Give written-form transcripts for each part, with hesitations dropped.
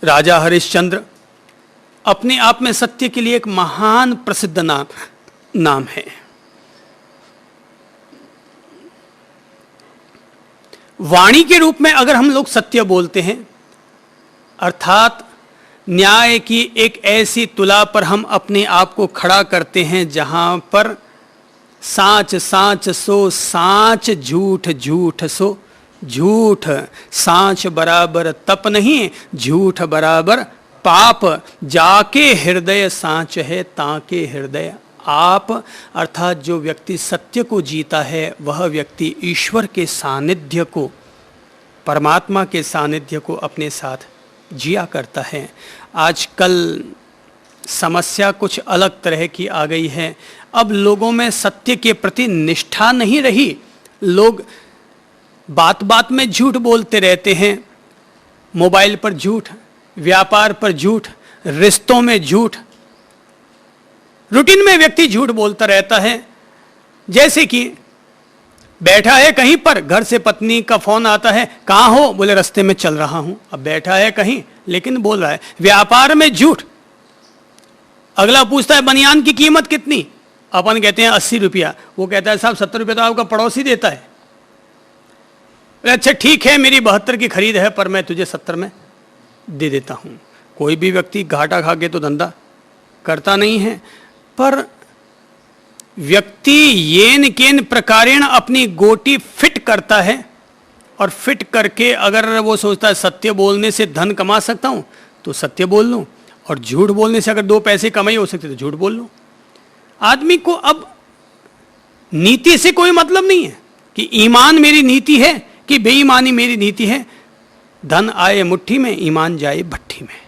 राजा हरिश्चंद्र अपने आप में सत्य के लिए एक महान प्रसिद्ध नाम है। वाणी के रूप में अगर हम लोग सत्य बोलते हैं, अर्थात न्याय की एक ऐसी तुला पर हम अपने आप को खड़ा करते हैं जहां पर साच साच सो साच, झूठ झूठ सो झूठ, साच बराबर तप नहीं, झूठ बराबर पाप, जाके हृदय साच है ताके हृदय आप। अर्थात जो व्यक्ति सत्य को जीता है वह व्यक्ति ईश्वर के सानिध्य को, परमात्मा के सानिध्य को अपने साथ जिया करता है। आजकल समस्या कुछ अलग तरह की आ गई है। अब लोगों में सत्य के प्रति निष्ठा नहीं रही। लोग बात बात में झूठ बोलते रहते हैं। मोबाइल पर झूठ, व्यापार पर झूठ, रिश्तों में झूठ, रूटीन में व्यक्ति झूठ बोलता रहता है। जैसे कि बैठा है कहीं पर, घर से पत्नी का फोन आता है, कहाँ हो, बोले रास्ते में चल रहा हूं। अब बैठा है कहीं लेकिन बोल रहा है। व्यापार में झूठ, अगला पूछता है बनियान की कीमत कितनी, अपन कहते हैं 80 रुपया, वो कहता है साहब 70 रुपया तो आपका पड़ोसी देता है। अच्छा ठीक है, मेरी 72 की खरीद है पर मैं तुझे 70 में दे देता हूं। कोई भी व्यक्ति घाटा खा के तो धंधा करता नहीं है, पर व्यक्ति येन केन प्रकारेण अपनी गोटी फिट करता है, और फिट करके अगर वो सोचता है सत्य बोलने से धन कमा सकता हूं तो सत्य बोल लूं, और झूठ बोलने से अगर 2 पैसे कमाई हो सकते तो झूठ बोल लूं। आदमी को अब नीति से कोई मतलब नहीं है कि ईमान मेरी नीति है कि बेईमानी मेरी नीति है। धन आए मुट्ठी में, ईमान जाए भट्ठी में।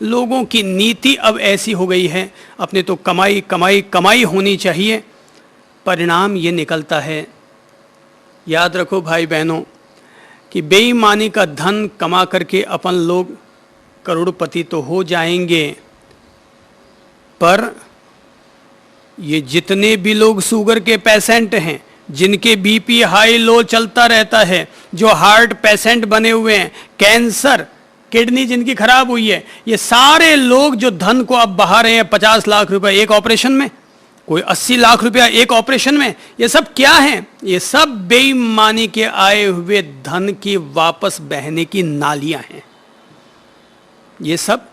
लोगों की नीति अब ऐसी हो गई है, अपने तो कमाई कमाई कमाई होनी चाहिए। परिणाम ये निकलता है, याद रखो भाई बहनों, कि बेईमानी का धन कमा करके अपन लोग करोड़पति तो हो जाएंगे, पर ये जितने भी लोग शुगर के पेशेंट हैं, जिनके बीपी हाई लो चलता रहता है, जो हार्ट पेशेंट बने हुए हैं, कैंसर, किडनी जिनकी खराब हुई है, ये सारे लोग जो धन को अब बहा रहे हैं 50 लाख रुपए एक ऑपरेशन में, कोई 80 लाख रुपया एक ऑपरेशन में, ये सब क्या है? ये सब बेईमानी के आए हुए धन की वापस बहने की नालियां हैं। ये सब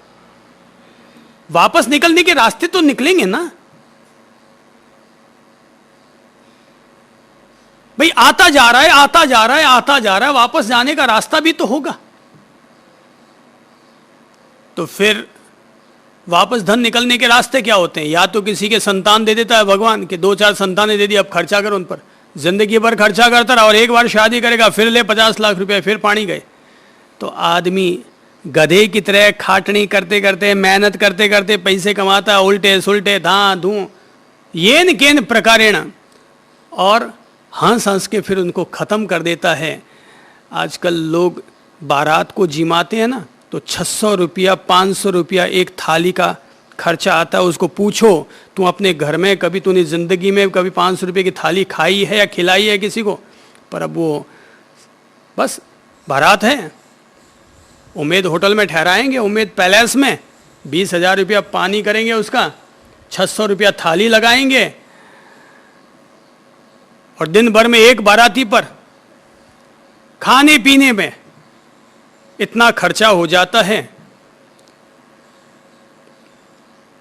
वापस निकलने के रास्ते तो निकलेंगे ना भाई। आता जा रहा है, आता जा रहा है, आता जा रहा है, वापस जाने का रास्ता भी तो होगा। तो फिर वापस धन निकलने के रास्ते क्या होते हैं? या तो किसी के संतान दे देता है भगवान के 2-4 संतानें दे दी, अब खर्चा कर उन पर, जिंदगी भर खर्चा करता रहा, और एक बार शादी करेगा फिर ले 50 लाख रुपए, फिर पानी गए। तो आदमी गधे की तरह खाटनी करते करते, मेहनत करते करते पैसे कमाता है, उल्टे सुल्टे धां धूं येन केन प्रकारेण, और हंस हंस के फिर उनको ख़त्म कर देता है। आजकल लोग बारात को जिमाते हैं ना, तो 600 रुपया 500 रुपया एक थाली का खर्चा आता है। उसको पूछो तू अपने घर में कभी तूने ज़िंदगी में कभी 500 रुपये की थाली खाई है या खिलाई है किसी को? पर अब वो बस बारात है, उम्मीद होटल में ठहराएंगे, उम्मीद पैलेस में 20,000 रुपया पानी करेंगे उसका, 600 रुपया थाली लगाएंगे, और दिन भर में एक बाराती पर खाने पीने में इतना खर्चा हो जाता है।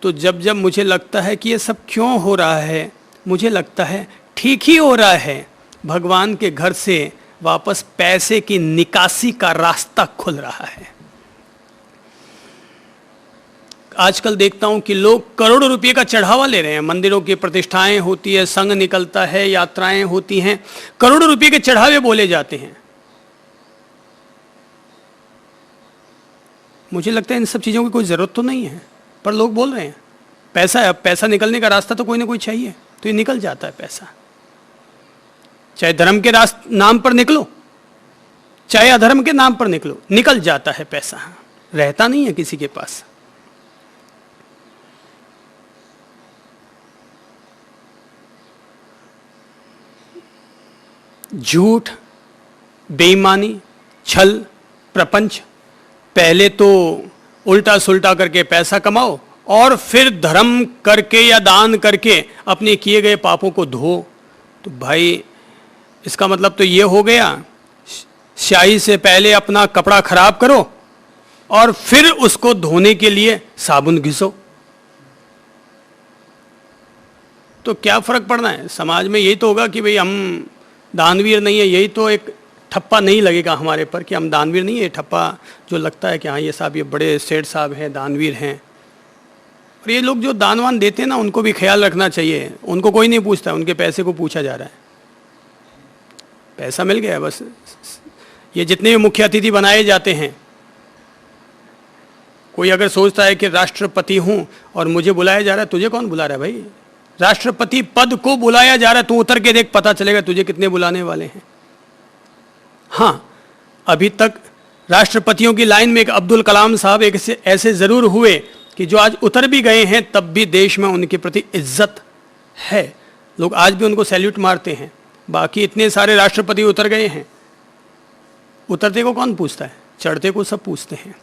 तो जब जब मुझे लगता है कि ये सब क्यों हो रहा है, मुझे लगता है ठीक ही हो रहा है। भगवान के घर से वापस पैसे की निकासी का रास्ता खुल रहा है। आजकल देखता हूं कि लोग करोड़ों रुपए का चढ़ावा ले रहे हैं। मंदिरों की प्रतिष्ठाएं होती है, संघ निकलता है, यात्राएं होती हैं, करोड़ों रुपए के चढ़ावे बोले जाते हैं। मुझे लगता है इन सब चीज़ों की कोई ज़रूरत तो नहीं है, पर लोग बोल रहे हैं। पैसा है, अब पैसा निकलने का रास्ता तो कोई ना कोई चाहिए, तो ये निकल जाता है पैसा। चाहे धर्म के नाम पर निकलो, चाहे अधर्म के नाम पर निकलो, निकल जाता है पैसा, रहता नहीं है किसी के पास। झूठ, बेईमानी, छल, प्रपंच, पहले तो उल्टा सुल्टा करके पैसा कमाओ और फिर धर्म करके या दान करके अपने किए गए पापों को धो। तो भाई इसका मतलब तो ये हो गया, स्याही से पहले अपना कपड़ा खराब करो और फिर उसको धोने के लिए साबुन घिसो। तो क्या फर्क पड़ना है समाज में? यही तो होगा कि भाई हम दानवीर नहीं है, यही तो एक ठप्पा नहीं लगेगा हमारे पर कि हम दानवीर नहीं है। ठप्पा जो लगता है कि हाँ ये साहब ये बड़े सेठ साहब हैं, दानवीर हैं। और ये लोग जो दानवान देते हैं ना, उनको भी ख्याल रखना चाहिए। उनको कोई नहीं पूछता, उनके पैसे को पूछा जा रहा है। पैसा मिल गया बस। ये जितने भी मुख्य अतिथि बनाए जाते हैं, कोई अगर सोचता है कि राष्ट्रपति हूं और मुझे बुलाया जा रहा है, तुझे कौन बुला रहा है भाई? राष्ट्रपति पद को बुलाया जा रहा है, तू उतर के देख, पता चलेगा तुझे कितने बुलाने वाले हैं। हाँ, अभी तक राष्ट्रपतियों की लाइन में एक अब्दुल कलाम साहब एक ऐसे जरूर हुए कि जो आज उतर भी गए हैं, तब भी देश में उनके प्रति इज्जत है। लोग आज भी उनको सैल्यूट मारते हैं। बाकी इतने सारे राष्ट्रपति उतर गए हैं, उतरते को कौन पूछता है? चढ़ते को सब पूछते हैं।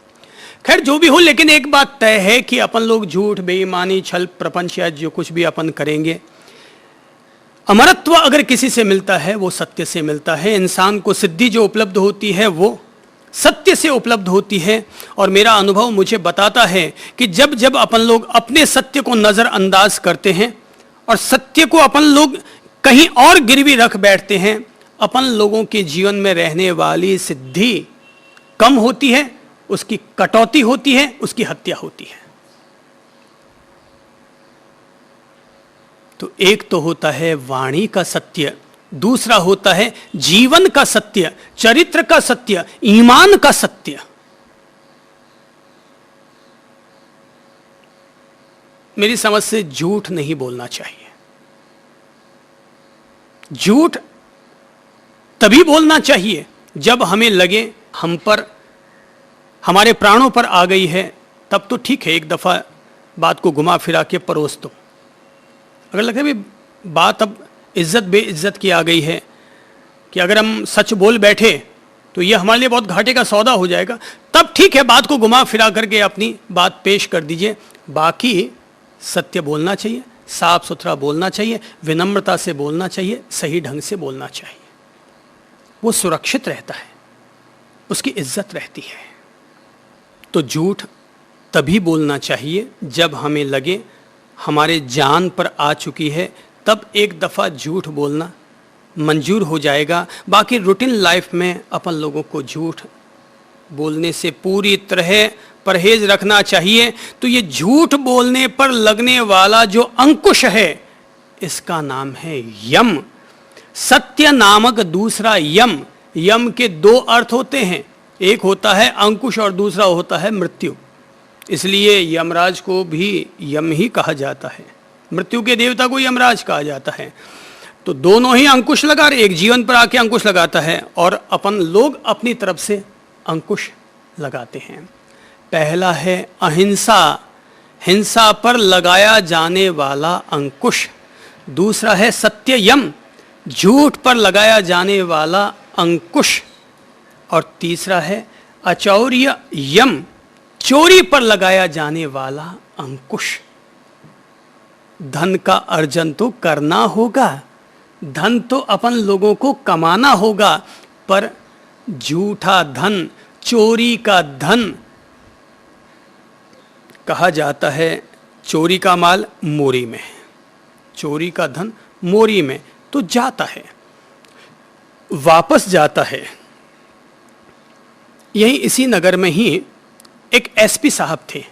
खैर जो भी हो, लेकिन एक बात तय है कि अपन लोग झूठ, बेईमानी, छल प्रपंच या जो कुछ भी अपन करेंगे, अमरत्व अगर किसी से मिलता है वो सत्य से मिलता है। इंसान को सिद्धि जो उपलब्ध होती है वो सत्य से उपलब्ध होती है। और मेरा अनुभव मुझे बताता है कि जब जब अपन लोग अपने सत्य को नजरअंदाज करते हैं और सत्य को अपन लोग कहीं और गिरवी रख बैठते हैं, अपन लोगों के जीवन में रहने वाली सिद्धि कम होती है, उसकी कटौती होती है, उसकी हत्या होती है। तो एक तो होता है वाणी का सत्य, दूसरा होता है जीवन का सत्य, चरित्र का सत्य, ईमान का सत्य। मेरी समझ से झूठ नहीं बोलना चाहिए। झूठ तभी बोलना चाहिए जब हमें लगे हम पर, हमारे प्राणों पर आ गई है, तब तो ठीक है, एक दफा बात को घुमा फिरा के परोस दो। अगर लगे भी बात अब इज्जत बेइज्जत की आ गई है कि अगर हम सच बोल बैठे तो ये हमारे लिए बहुत घाटे का सौदा हो जाएगा, तब ठीक है, बात को घुमा फिरा करके अपनी बात पेश कर दीजिए। बाकी सत्य बोलना चाहिए, साफ सुथरा बोलना चाहिए, विनम्रता से बोलना चाहिए, सही ढंग से बोलना चाहिए। वो सुरक्षित रहता है, उसकी इज्जत रहती है। तो झूठ तभी बोलना चाहिए जब हमें लगे हमारे जान पर आ चुकी है, तब एक दफ़ा झूठ बोलना मंजूर हो जाएगा। बाकी रूटीन लाइफ में अपन लोगों को झूठ बोलने से पूरी तरह परहेज रखना चाहिए। तो ये झूठ बोलने पर लगने वाला जो अंकुश है, इसका नाम है यम। सत्य नामक दूसरा यम। यम के दो अर्थ होते हैं, एक होता है अंकुश और दूसरा होता है मृत्यु। इसलिए यमराज को भी यम ही कहा जाता है, मृत्यु के देवता को यमराज कहा जाता है। तो दोनों ही अंकुश लगा रहे, एक जीवन पर आके अंकुश लगाता है और अपन लोग अपनी तरफ से अंकुश लगाते हैं। पहला है अहिंसा, हिंसा पर लगाया जाने वाला अंकुश। दूसरा है सत्य यम, झूठ पर लगाया जाने वाला अंकुश। और तीसरा है अचौर्य यम, चोरी पर लगाया जाने वाला अंकुश। धन का अर्जन तो करना होगा, धन तो अपन लोगों को कमाना होगा, पर झूठा धन, चोरी का धन, कहा जाता है चोरी का माल मोरी में, चोरी का धन मोरी में तो जाता है, वापस जाता है। यही इसी नगर में ही एक एसपी साहब थे।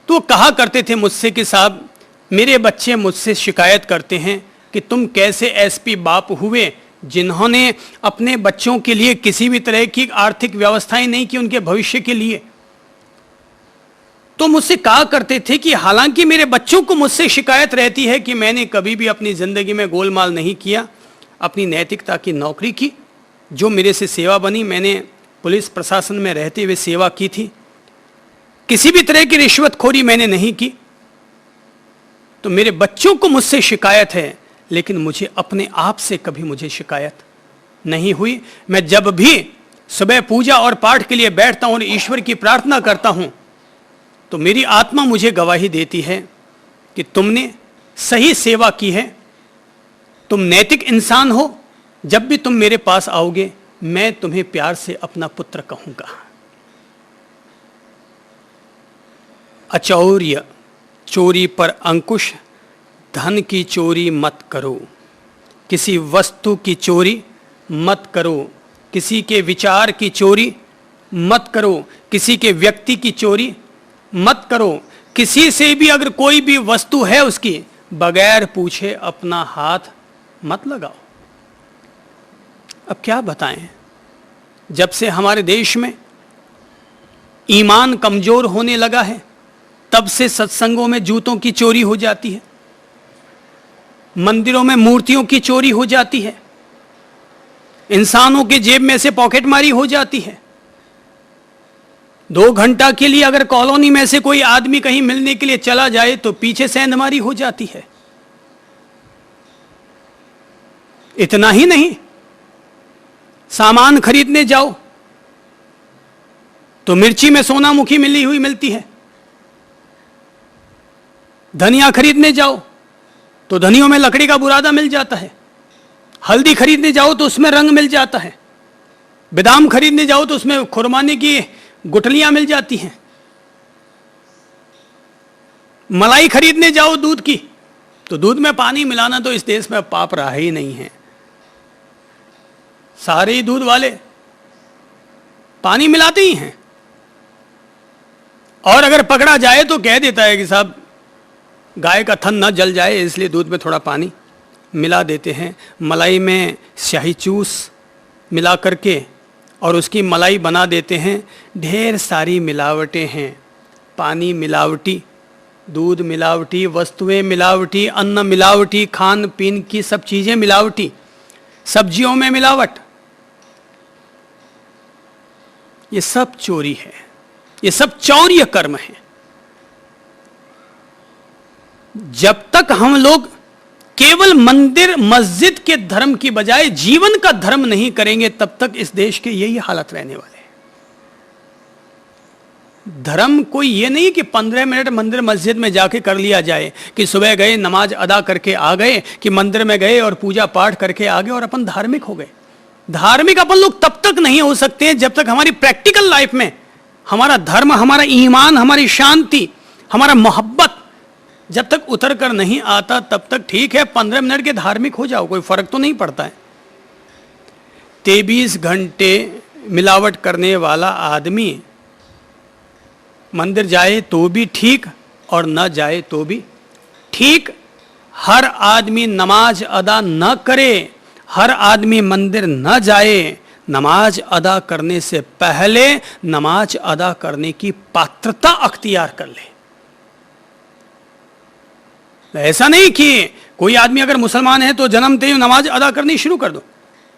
तो कहा करते थे मुझसे कि साहब, मेरे बच्चे मुझसे शिकायत करते हैं कि तुम कैसे एसपी बाप हुए जिन्होंने अपने बच्चों के लिए किसी भी तरह की आर्थिक व्यवस्थाएं नहीं की उनके भविष्य के लिए। तो मुझसे कहा करते थे कि हालांकि मेरे बच्चों को मुझसे शिकायत रहती है कि मैंने कभी भी अपनी जिंदगी में गोलमाल नहीं किया, अपनी नैतिकता की नौकरी की, जो मेरे से सेवा बनी मैंने पुलिस प्रशासन में रहते हुए सेवा की थी, किसी भी तरह की रिश्वतखोरी मैंने नहीं की। तो मेरे बच्चों को मुझसे शिकायत है, लेकिन मुझे अपने आप से कभी मुझे शिकायत नहीं हुई। मैं जब भी सुबह पूजा और पाठ के लिए बैठता हूं और ईश्वर की प्रार्थना करता हूं, तो मेरी आत्मा मुझे गवाही देती है कि तुमने सही सेवा की है, तुम नैतिक इंसान हो। जब भी तुम मेरे पास आओगे मैं तुम्हें प्यार से अपना पुत्र कहूंगा। अचौर्य, चोरी पर अंकुश, धन की चोरी मत करो, किसी वस्तु की चोरी मत करो, किसी के विचार की चोरी मत करो, किसी के व्यक्ति की चोरी मत करो। किसी से भी अगर कोई भी वस्तु है उसकी, बगैर पूछे अपना हाथ मत लगाओ। अब क्या बताएं, जब से हमारे देश में ईमान कमजोर होने लगा है तब से सत्संगों में जूतों की चोरी हो जाती है, मंदिरों में मूर्तियों की चोरी हो जाती है, इंसानों के जेब में से पॉकेटमारी हो जाती है। 2 घंटा के लिए अगर कॉलोनी में से कोई आदमी कहीं मिलने के लिए चला जाए तो पीछे सेंधमारी हो जाती है। इतना ही नहीं, सामान खरीदने जाओ तो मिर्ची में सोनामुखी मिली हुई मिलती है, धनिया खरीदने जाओ तो धनियों में लकड़ी का बुरादा मिल जाता है, हल्दी खरीदने जाओ तो उसमें रंग मिल जाता है, बादाम खरीदने जाओ तो उसमें खुरमाने की गुठलियां मिल जाती हैं, मलाई खरीदने जाओ दूध की तो दूध में पानी मिलाना तो इस देश में पाप रहा ही नहीं है। सारे ही दूध वाले पानी मिलाते ही हैं, और अगर पकड़ा जाए तो कह देता है कि साहब गाय का थन न जल जाए इसलिए दूध में थोड़ा पानी मिला देते हैं। मलाई में स्याही चूस मिला करके और उसकी मलाई बना देते हैं। ढेर सारी मिलावटें हैं, पानी मिलावटी, दूध मिलावटी, वस्तुएं मिलावटी, अन्न मिलावटी, खान पीन की सब चीजें मिलावटी, सब्जियों में मिलावट, ये सब चोरी है, ये सब चौर्य कर्म है। जब तक हम लोग केवल मंदिर मस्जिद के धर्म की बजाय जीवन का धर्म नहीं करेंगे तब तक इस देश के यही हालत रहने वाले हैं। धर्म कोई ये नहीं कि 15 मिनट मंदिर मस्जिद में जाके कर लिया जाए, कि सुबह गए नमाज अदा करके आ गए, कि मंदिर में गए और पूजा पाठ करके आ गए और अपन धार्मिक हो गए। धार्मिक अपन लोग तब तक नहीं हो सकते हैं जब तक हमारी प्रैक्टिकल लाइफ में हमारा धर्म, हमारा ईमान, हमारी शांति, हमारा मोहब्बत जब तक उतर कर नहीं आता तब तक ठीक है 15 मिनट के धार्मिक हो जाओ, कोई फर्क तो नहीं पड़ता है। 23 घंटे मिलावट करने वाला आदमी मंदिर जाए तो भी ठीक और न जाए तो भी ठीक। हर आदमी नमाज अदा न करे, हर आदमी मंदिर न जाए, नमाज अदा करने से पहले नमाज अदा करने की पात्रता अख्तियार कर ले। ऐसा नहीं कि कोई आदमी अगर मुसलमान है तो जन्मते ही नमाज अदा करनी शुरू कर दो।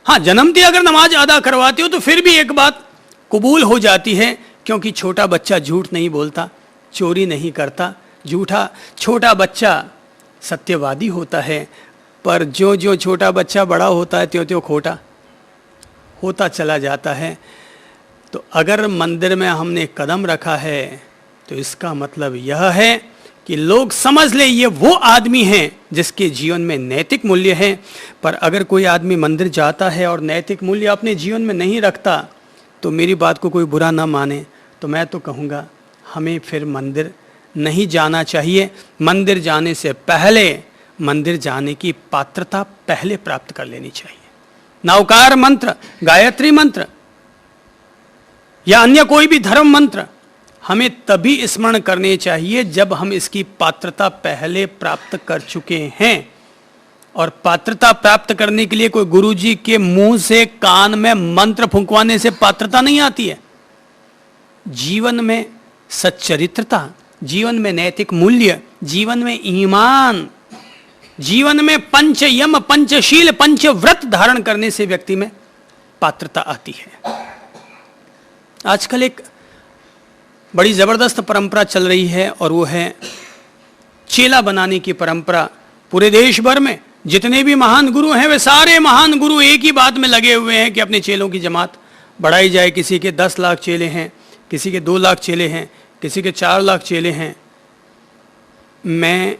हाँ, जन्मते अगर नमाज अदा करवाते हो तो फिर भी एक बात कबूल हो जाती है, क्योंकि छोटा बच्चा झूठ नहीं बोलता, चोरी नहीं करता। छोटा बच्चा सत्यवादी होता है, पर जो जो छोटा बच्चा बड़ा होता है त्यों त्यों खोटा होता चला जाता है। तो अगर मंदिर में हमने कदम रखा है तो इसका मतलब यह है कि लोग समझ ले ये वो आदमी हैं जिसके जीवन में नैतिक मूल्य है। पर अगर कोई आदमी मंदिर जाता है और नैतिक मूल्य अपने जीवन में नहीं रखता तो मेरी बात को कोई बुरा ना माने, तो मैं तो कहूँगा हमें फिर मंदिर नहीं जाना चाहिए। मंदिर जाने से पहले मंदिर जाने की पात्रता पहले प्राप्त कर लेनी चाहिए। नवकार मंत्र, गायत्री मंत्र या अन्य कोई भी धर्म मंत्र हमें तभी स्मरण करने चाहिए जब हम इसकी पात्रता पहले प्राप्त कर चुके हैं। और पात्रता प्राप्त करने के लिए कोई गुरुजी के मुंह से कान में मंत्र फूंकवाने से पात्रता नहीं आती है। जीवन में सच्चरित्रता, जीवन में नैतिक मूल्य, जीवन में ईमान, जीवन में पंचयम, पंचशील, पंचव्रत धारण करने से व्यक्ति में पात्रता आती है। आजकल एक बड़ी जबरदस्त परंपरा चल रही है और वो है चेला बनाने की परंपरा। पूरे देश भर में जितने भी महान गुरु हैं वे सारे महान गुरु एक ही बात में लगे हुए हैं कि अपने चेलों की जमात बढ़ाई जाए, किसी के 10 लाख चेले हैं, किसी के 2 लाख चेले हैं, किसी के 4 लाख चेले हैं, मैं